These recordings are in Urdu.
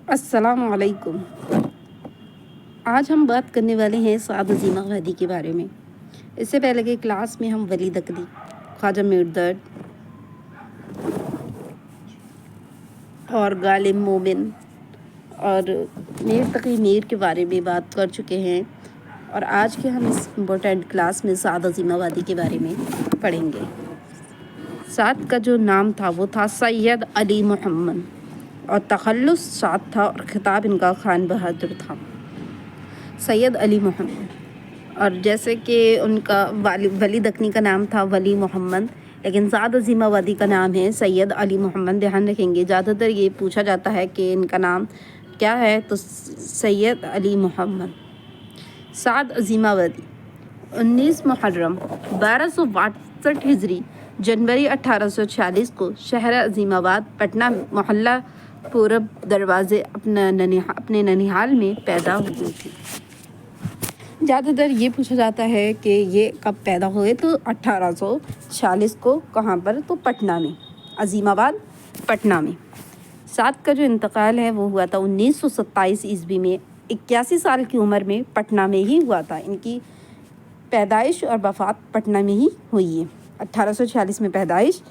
السلام علیکم۔ آج ہم بات کرنے والے ہیں سعد عظیمہ وادی کے بارے میں۔ اس سے پہلے کے کلاس میں ہم ولی دکلی، خواجہ میردرد اور غالب مومن اور میر تقی میر کے بارے میں بات کر چکے ہیں، اور آج کے ہم اس امپورٹنٹ کلاس میں سعد عظیمہ وادی کے بارے میں پڑھیں گے۔ سعد کا جو نام تھا وہ تھا سید علی محمد، اور تخلص سعد تھا، اور خطاب ان کا خان بہادر تھا۔ سید علی محمد، اور جیسے کہ ان کا ولی دکنی کا نام تھا ولی محمد، لیکن سعد عظیمہ وادی کا نام ہے سید علی محمد۔ دھیان رکھیں گے، زیادہ تر یہ پوچھا جاتا ہے کہ ان کا نام کیا ہے، تو سید علی محمد۔ سعد عظیمہ وادی 19 محرم 1262 ہجری جنوری 1846 کو شہر عظیم آباد پٹنہ محلہ پورب دروازے اپنے ننیحال میں پیدا ہوئی تھی۔ زیادہ تر یہ پوچھا جاتا ہے کہ یہ کب پیدا ہوئے، تو 1846 کو کہاں پر، تو پٹنہ میں، عظیم آباد پٹنہ میں۔ سعد کا جو انتقال ہے وہ ہوا تھا 1927 عیسوی میں، 81 سال کی عمر میں پٹنہ میں ہی ہوا تھا۔ ان کی پیدائش اور وفات پٹنہ میں ہی ہوئی ہے۔ 1846 میں پیدائش،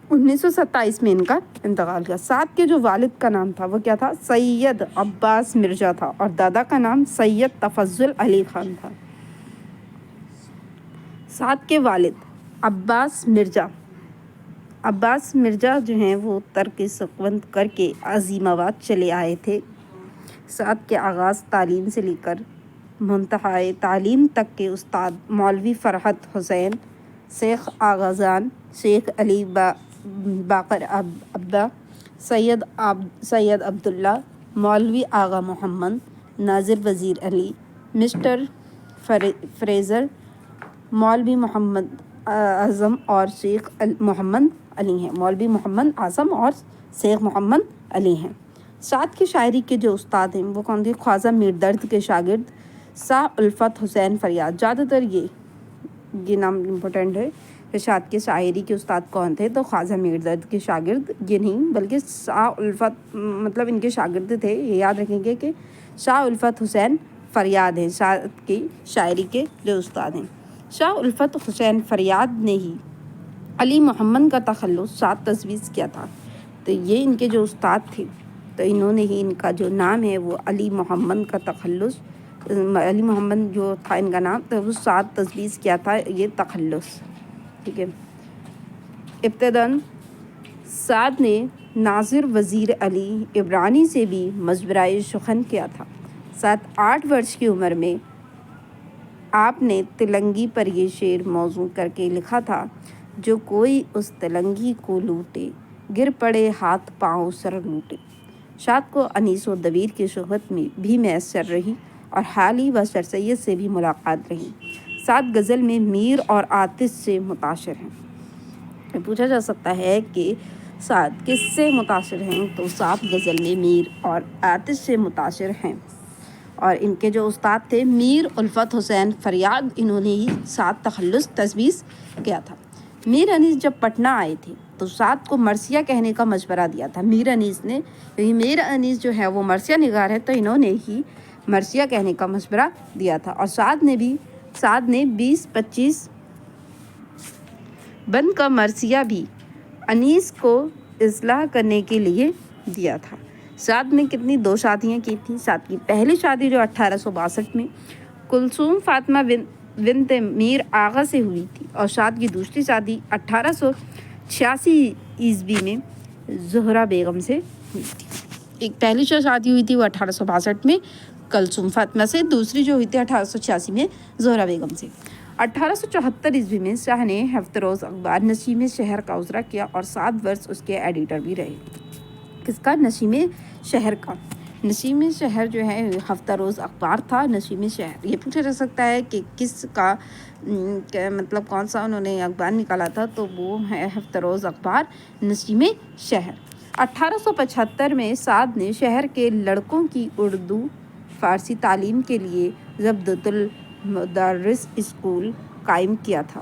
1927 میں ان کا انتقال ہوا۔ سعد کے جو والد کا نام تھا وہ کیا تھا، سید عباس مرزا تھا، اور دادا کا نام سید تفضل علی خان تھا۔ سعد کے والد عباس مرزا جو ہیں وہ ترک سخوند کر کے عظیم آباد چلے آئے تھے۔ سعد کے آغاز تعلیم سے لے کر منتہائے تعلیم تک کے استاد مولوی فرحت حسین، شیخ آغا جان، شیخ علی باقر ابا، سید عبداللہ، مولوی آغا محمد، ناظر وزیر علی، مسٹر فریزر، مولوی محمد اعظم اور شیخ محمد علی ہیں۔ مولوی محمد اعظم اور شیخ محمد علی ہیں۔ سعد کی شاعری کے جو استاد ہیں وہ کون تھے، خواجہ میردرد کے شاگرد شاہ الفت حسین فریاد۔ زیادہ تر یہ نام امپورٹنٹ ہے کہ سعد کے شاعری کے استاد کون تھے، تو خواجہ میردرد کے شاگرد یہ نہیں بلکہ شاہ الفت، مطلب ان کے شاگرد تھے۔ یہ یاد رکھیں گے کہ شاہ الفت حسین فریاد ہیں سعد کی شاعری کے جو استاد ہیں۔ شاہ الفت حسین فریاد نے ہی علی محمد کا تخلص سعد تجویز کیا تھا، تو یہ ان کے جو استاد تھے، تو انہوں نے ہی ان کا جو نام ہے وہ علی محمد کا تخلص، علی محمد جو تھا ان کا نام، تو وہ سعد تجویز کیا تھا یہ تخلص، ٹھیک ہے۔ ابتداً سعد نے ناظر وزیر علی عبرانی سے بھی مشورہ سخن کیا تھا۔ سعد 8 برس کی عمر میں آپ نے تلنگی پر یہ شعر موزوں کر کے لکھا تھا، جو کوئی اس تلنگی کو لوٹے، گر پڑے ہاتھ پاؤں سر لوٹے۔ سعد کو انیس و دبیر کی صحبت میں بھی میسر رہی، اور حالی و سر سید سے بھی ملاقات رہی۔ سعد غزل میں میر اور آتش سے متاثر ہیں۔ پوچھا جا سکتا ہے کہ سعد کس سے متاثر ہیں، تو سعد غزل میں میر اور آتش سے متاثر ہیں، اور ان کے جو استاد تھے میر الفت حسین فریاد، انہوں نے ہی سعد تخلص تجویز کیا تھا۔ میر انیس جب پٹنہ آئے تھے تو سعد کو مرثیہ کہنے کا مشورہ دیا تھا۔ میر انیس نے، میر انیس جو ہے وہ مرثیہ نگار ہے، تو انہوں نے ہی مرثیہ کہنے کا مشورہ دیا تھا، اور سعد نے 20-25 بند کا مرثیہ بھی انیس کو اصلاح کرنے کے لیے دیا تھا۔ سعد نے کتنی 2 شادیاں کی تھیں۔ سعد کی پہلی شادی جو 1862 میں کلثوم فاطمہ بنت میر آغا سے ہوئی تھی، اور سعد کی دوسری شادی 1886 عیسوی میں زہرہ بیگم سے ہوئی تھی۔ ایک پہلی جو شادی ہوئی تھی وہ 1862 میں کلثوم فاطمہ سے، دوسری جو ہوئی تھی 1886 میں زہرہ بیگم سے۔ 1874 عیسوی میں شاہ نے ہفتہ روز اخبار نسیم شہر کا اجرا کیا، اور 7 برس اس کے ایڈیٹر بھی رہے۔ کس کا؟ نسیم شہر کا۔ نسیم شہر جو ہے ہفتہ روز اخبار تھا، نسیم شہر۔ یہ پوچھا جا سکتا ہے کہ کس کا مطلب کون سا انہوں نے اخبار نکالا تھا، تو وہ ہے ہفتہ روز اخبار نسیم شہر۔ 1875 میں سعد نے شہر کے لڑکوں کی اردو فارسی تعلیم کے لیے زبدۃ المدارس اسکول قائم کیا تھا۔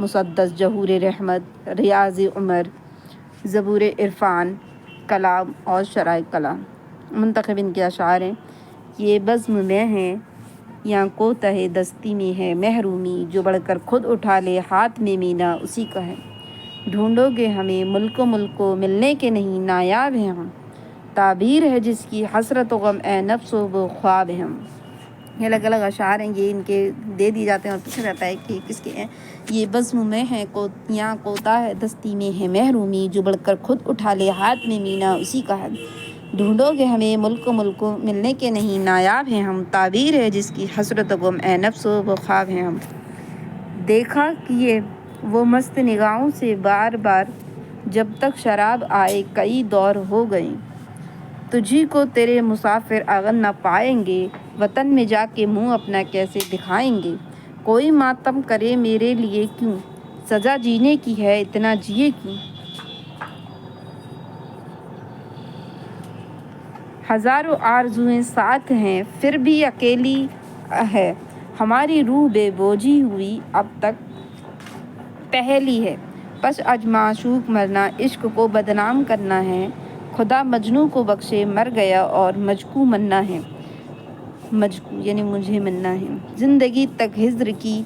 مسدس جہور رحمت، ریاض عمر، زبور عرفان، کلام اور شرائع کلام۔ منتخب ان کے اشعار ہیں، یہ بزم میں ہے یا کوتہ دستی میں ہے محرومی، جو بڑھ کر خود اٹھا لے ہاتھ میں مینا اسی کا ہے۔ ڈھونڈو گے ہمیں ملک و ملنے کے نہیں، نایاب ہیں ہم، تعبیر ہے جس کی حسرت و غم، اے نفس و وہ خواب ہیں ہم۔ یہ الگ الگ اشعار ہیں، یہ ان کے دے دی جاتے ہیں اور پوچھا جاتا ہے کہ کس کے ہیں۔ یہ بزم میں ہے یا کوتاہ دستی میں ہے محرومی، جو بڑھ کر خود اٹھا لے ہاتھ میں مینا اسی کا ہے۔ ڈھونڈو گے ہمیں ملک و ملنے کے نہیں، نایاب ہیں ہم، تعبیر ہے جس کی حسرت و غم، اے نفس و وہ خواب ہیں ہم۔ دیکھا کیے وہ مست نگاہوں سے بار بار، جب تک شراب آئے کئی دور ہو گئے، تجھی کو تیرے مسافر اگر نہ پائیں گے، وطن میں جا کے منہ اپنا کیسے دکھائیں گے۔ کوئی ماتم کرے میرے لیے کیوں، سزا جینے کی ہے اتنا جیے کیوں۔ ہزاروں آرزوئیں ساتھ ہیں پھر بھی اکیلی ہے، ہماری روح بے بوجھی ہوئی اب تک پہلی ہے۔ بس اج معشوق مرنا، عشق کو بدنام کرنا ہے، خدا مجنوں کو بخشے مر گیا اور مجھ کو مننا ہے، مجھ یعنی مجھے مننا ہے۔ زندگی تک ہجر کی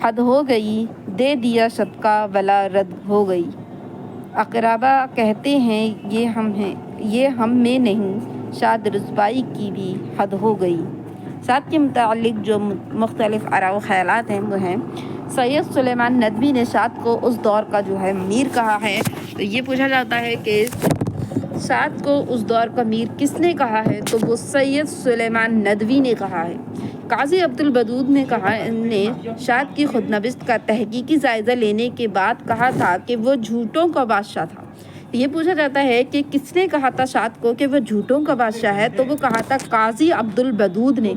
حد ہو گئی، دے دیا صدقہ ولا رد ہو گئی۔ اقربا کہتے ہیں یہ ہم میں نہیں، شاید رسوائی کی بھی حد ہو گئی۔ سعد کے متعلق جو مختلف آراء و خیالات ہیں وہ ہیں، سید سلیمان ندوی نے سعد کو اس دور کا جو ہے میر کہا ہے۔ تو یہ پوچھا جاتا ہے کہ سعد کو اس دور کا میر کس نے کہا ہے، تو وہ سید سلیمان ندوی نے کہا ہے۔ قاضی عبدالودود نے سعد کی خودنوشت کا تحقیقی جائزہ لینے کے بعد کہا تھا کہ وہ جھوٹوں کا بادشاہ تھا۔ یہ پوچھا جاتا ہے کہ کس نے کہا تھا سعد کو کہ وہ جھوٹوں کا بادشاہ ہے، تو وہ کہا تھا قاضی عبدالودود نے۔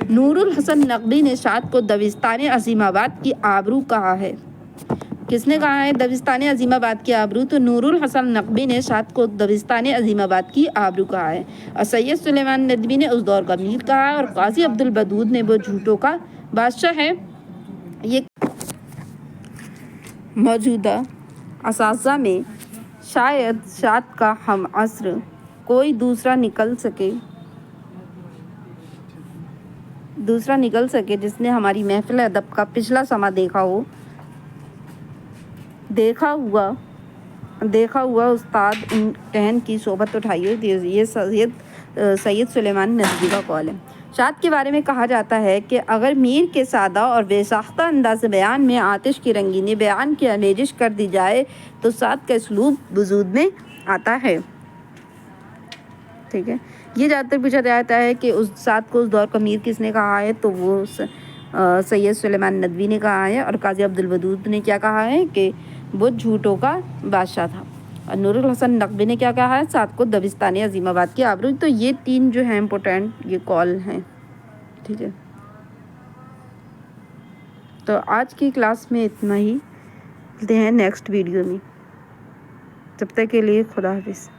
نور الحسن نقوی نے سعد کو دبستان عظیم آباد کی آبرو کہا ہے۔ کس نے کہا ہے دبستان عظیم آباد کی آبرو، تو نور الحسن نقوی نے سعد کو دبستان عظیم آباد کی آبرو کہا ہے، اور سید سلیمان ندوی نے اس دور کا میر کہا ہے، اور قاضی عبدالودود نے وہ جھوٹوں کا بادشاہ ہے۔ یہ موجودہ اساتذہ میں شاید سعد کا ہم عصر کوئی دوسرا نکل سکے جس نے ہماری محفل ادب کا پچھلا سماں دیکھا ہوا استاد کہن کی صحبت اٹھائی ہوئی۔ یہ سید سلیمان ندوی کا قول ہے۔ سعد کے بارے میں کہا جاتا ہے کہ اگر میر کے سادہ اور بے ساختہ انداز بیان میں آتش کی رنگینی بیان کی آمیزش کر دی جائے تو سعد کا اسلوب وجود میں آتا ہے۔ ٹھیک ہے، یہ زیادہ تر پوچھا جاتا ہے کہ سعد کو اس دور کا میر کس نے کہا ہے، تو وہ سید سلیمان ندوی نے کہا ہے، اور قاضی عبدالودود نے کیا کہا ہے کہ وہ جھوٹوں کا بادشاہ تھا، اور نور الحسن نقوی نے کیا کہا ہے، سعد کو دبستان عظیم آباد کی آبرو۔ تو یہ تین جو ہیں امپورٹنٹ یہ کال ہیں۔ ٹھیک ہے، تو آج کی کلاس میں اتنا ہی، ملتے ہیں نیکسٹ ویڈیو میں، تب تک کے لیے خدا حافظ۔